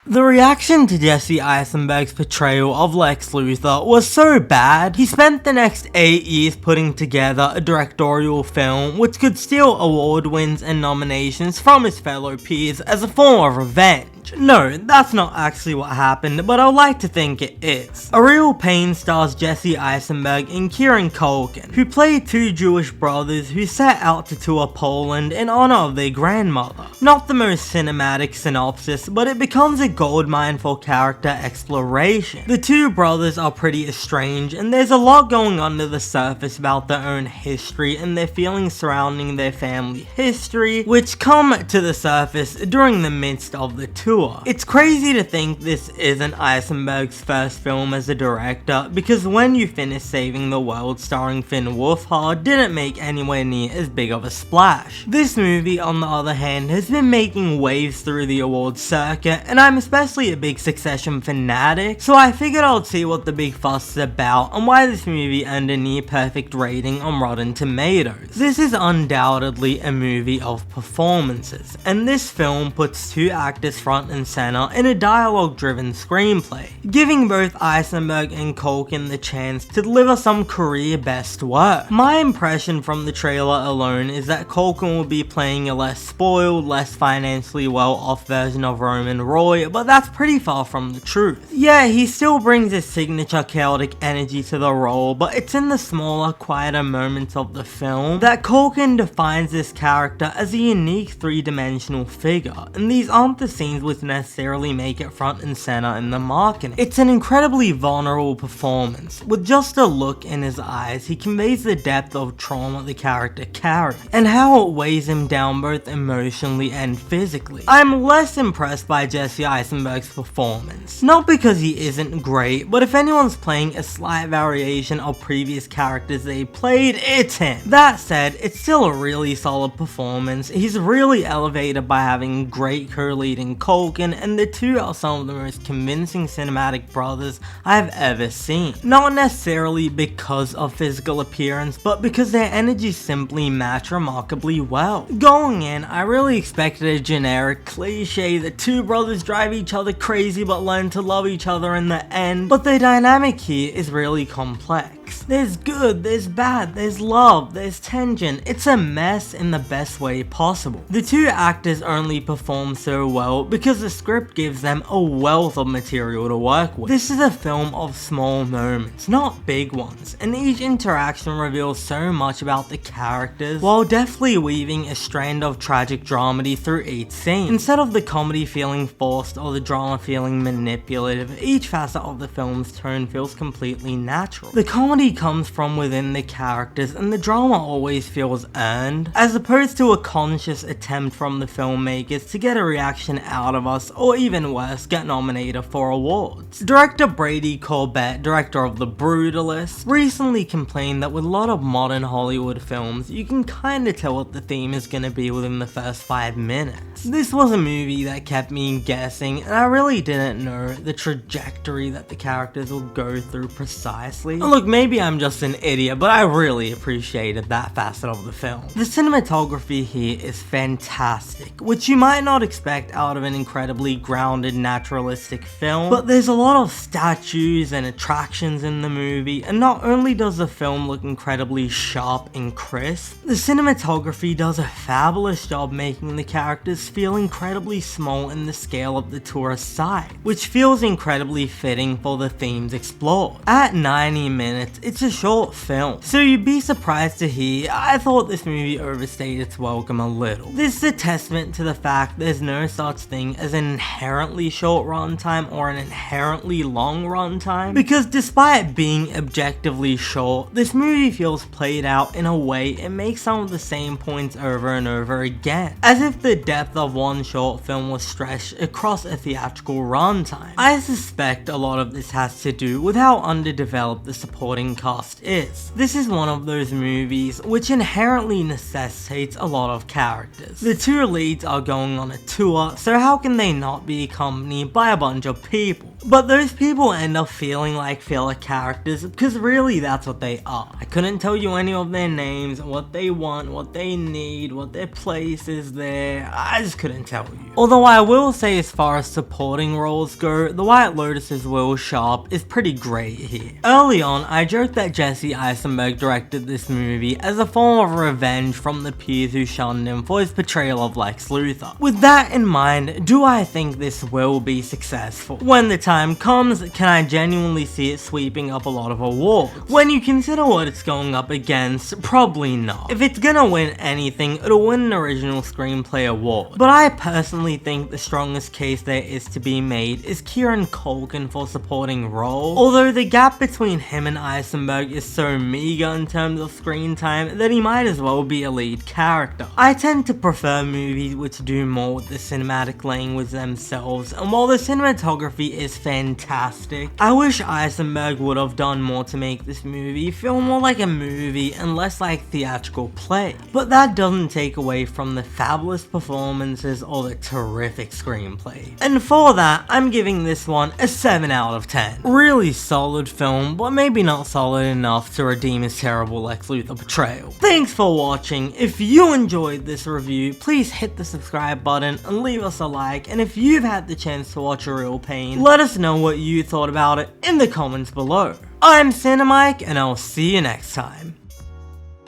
The reaction to Jesse Eisenberg's portrayal of Lex Luthor was so bad, he spent the next 8 years putting together a directorial film which could steal award wins and nominations from his fellow peers as a form of revenge. No, that's not actually what happened, but I'd like to think it is. A Real Pain stars Jessie Eisenberg and Keiran Culkin, who play two Jewish brothers who set out to tour Poland in honor of their grandmother. Not the most cinematic synopsis, but it becomes a goldmine for character exploration. The two brothers are pretty estranged, and there's a lot going under the surface about their own history and their feelings surrounding their family history, which come to the surface during the midst of the tour. It's crazy to think this isn't Eisenberg's first film as a director, because When You Finish Saving the World starring Finn Wolfhard didn't make anywhere near as big of a splash. This movie, on the other hand, has been making waves through the awards circuit, and I'm especially a big Succession fanatic, so I figured I'd see what the big fuss is about and why this movie earned a near perfect rating on Rotten Tomatoes. This is undoubtedly a movie of performances, and this film puts two actors front and center in a dialogue-driven screenplay, giving both Eisenberg and Culkin the chance to deliver some career-best work. My impression from the trailer alone is that Culkin will be playing a less spoiled, less financially well-off version of Roman Roy, but that's pretty far from the truth. Yeah, he still brings his signature chaotic energy to the role, but it's in the smaller, quieter moments of the film that Culkin defines this character as a unique three-dimensional figure, and these aren't the scenes which necessarily make it front and center in the marketing. It's an incredibly vulnerable performance. With just a look in his eyes, he conveys the depth of trauma the character carries, and how it weighs him down both emotionally and physically. I'm less impressed by Jesse Eisenberg's performance. Not because he isn't great, but if anyone's playing a slight variation of previous characters they played, it's him. That said, it's still a really solid performance. He's really elevated by having great co-leading Culkin, and the two are some of the most convincing cinematic brothers I've ever seen. Not necessarily because of physical appearance, but because their energies simply match remarkably well. Going in, I really expected a generic cliche that two brothers drive each other crazy but learn to love each other in the end, but the dynamic here is really complex. There's good, there's bad, there's love, there's tension. It's a mess in the best way possible. The two actors only perform so well because the script gives them a wealth of material to work with. This is a film of small moments, not big ones, and each interaction reveals so much about the characters while deftly weaving a strand of tragic dramedy through each scene. Instead of the comedy feeling forced or the drama feeling manipulative, each facet of the film's tone feels completely natural. The comedy comes from within the characters, and the drama always feels earned, as opposed to a conscious attempt from the filmmakers to get a reaction out of us, or even worse, get nominated for awards. Director Brady Corbett, director of The Brutalist, recently complained that with a lot of modern Hollywood films, you can kinda tell what the theme is gonna be within the first 5 minutes. This was a movie that kept me guessing, and I really didn't know the trajectory that the characters will go through precisely. And look, maybe I'm just an idiot, but I really appreciated that facet of the film. The cinematography here is fantastic, which you might not expect out of an incredibly grounded, naturalistic film, but there's a lot of statues and attractions in the movie, and not only does the film look incredibly sharp and crisp, the cinematography does a fabulous job making the characters feel incredibly small in the scale of the tourist side, which feels incredibly fitting for the themes explored. At 90 minutes, it's a short film, so you'd be surprised to hear I thought this movie overstayed its welcome a little. This is a testament to the fact there's no such thing as an inherently short runtime or an inherently long runtime, because despite being objectively short, this movie feels played out in a way it makes some of the same points over and over again, as if the depth of one short film was stretched across a theatrical runtime. I suspect a lot of this has to do with how underdeveloped the supporting cast is. This is one of those movies which inherently necessitates a lot of characters. The two leads are going on a tour, so how can they not be accompanied by a bunch of people? But those people end up feeling like filler characters because really that's what they are. I couldn't tell you any of their names, what they want, what they need, what their place is there. I just couldn't tell you. Although I will say, as far as supporting roles go, the White Lotus's Will Sharp is pretty great here. Early on, I joked that Jessie Eisenberg directed this movie as a form of revenge from the peers who shunned him for his portrayal of Lex Luthor. With that in mind, do I think this will be successful? When the time comes, can I genuinely see it sweeping up a lot of awards? When you consider what it's going up against, probably not. If it's gonna win anything, it'll win an original screenplay award. But I personally think the strongest case there is to be made is Keiran Culkin for supporting role, although the gap between him and Eisenberg is so meager in terms of screen time that he might as well be a lead character. I tend to prefer movies which do more with the cinematic language themselves, and while the cinematography is fantastic, I wish Eisenberg would have done more to make this movie feel more like a movie and less like theatrical play. But that doesn't take away from the fabulous performances or the terrific screenplay. And for that, I'm giving this one a 7 out of 10. Really solid film, but maybe not solid enough to redeem his terrible Lex Luthor portrayal. Thanks for watching. If you enjoyed this review, please hit the subscribe button and leave us a like, and if you've had the chance to watch A Real Pain, let us know what you thought about it in the comments below. I'm Cinemike, and I'll see you next time.